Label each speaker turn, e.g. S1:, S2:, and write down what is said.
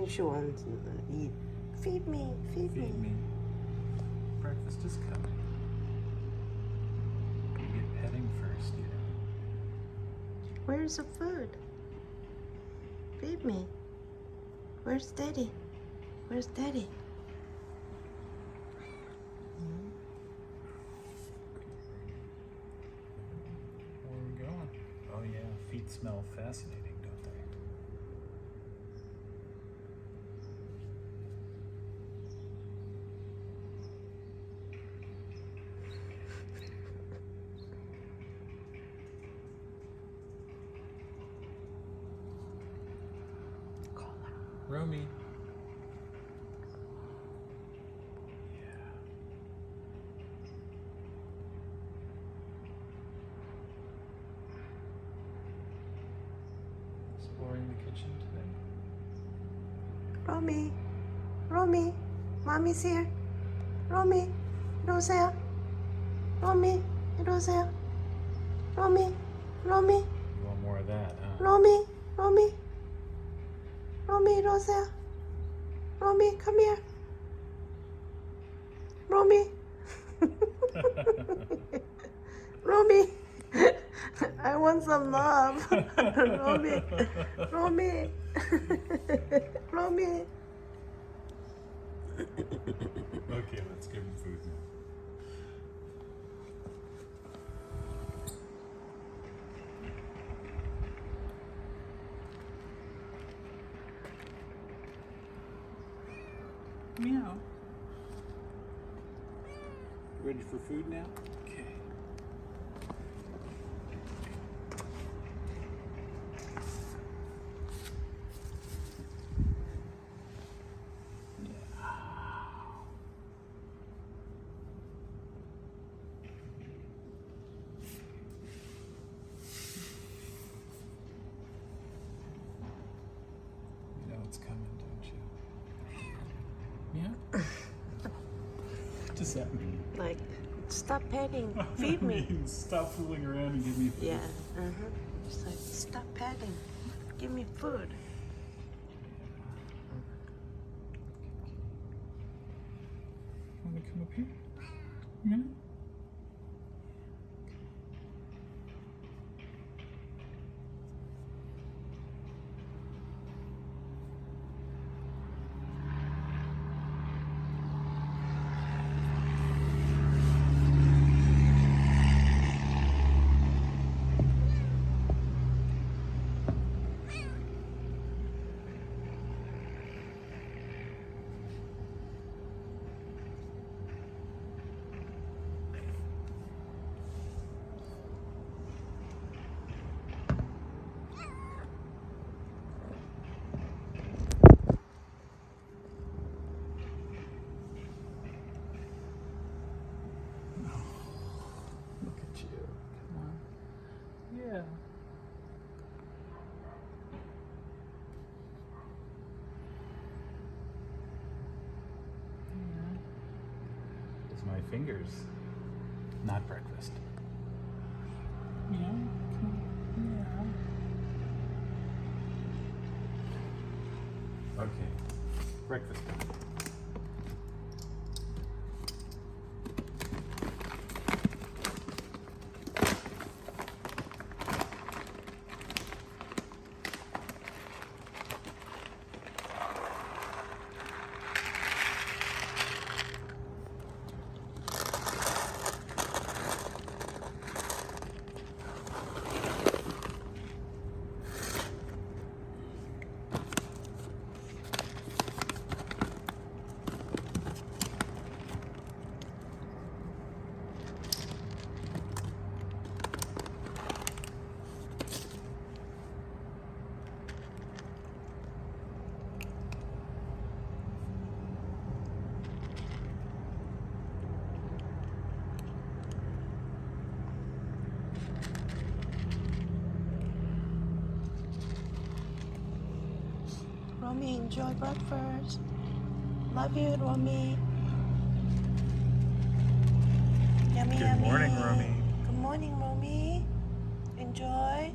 S1: think she wants to eat. Feed me, feed me.
S2: Feed me. Breakfast is coming. You get petting first, you know.
S1: Where's the food? Feed me. Where's Daddy? Where's Daddy?
S2: Where are we going? Oh yeah, feet smell fascinating, don't they?
S1: Call her.
S2: Romy. Exploring the kitchen today.
S1: Romy, Romy, Mommy's here. Romy, 이러세요. Romy, 이러세요. Romy, Romy,
S2: You want more of that, huh?
S1: Romy, Romy, Romy, 이러세요. Romy, come here. Romy, Romy, I want some love. Romy, Romy, Romy.
S2: Okay, let's give him food now. Meow. Ready for food now? Okay. You know it's coming, don't you? Yeah? What does that mean?
S1: Like, stop petting. Feed
S2: I
S1: me.
S2: mean, stop fooling around and give me food.
S1: Yeah. It's like, stop petting. Give me food.
S2: Want to come up here? Yeah? Look at you. Come on. Yeah. It's my fingers. Not breakfast. Yeah. Yeah. Okay. Breakfast time.
S1: Romy, enjoy breakfast. Love you, Romy. Yummy,
S2: Good
S1: yummy.
S2: morning, Romy.
S1: Good morning, Romy. Enjoy.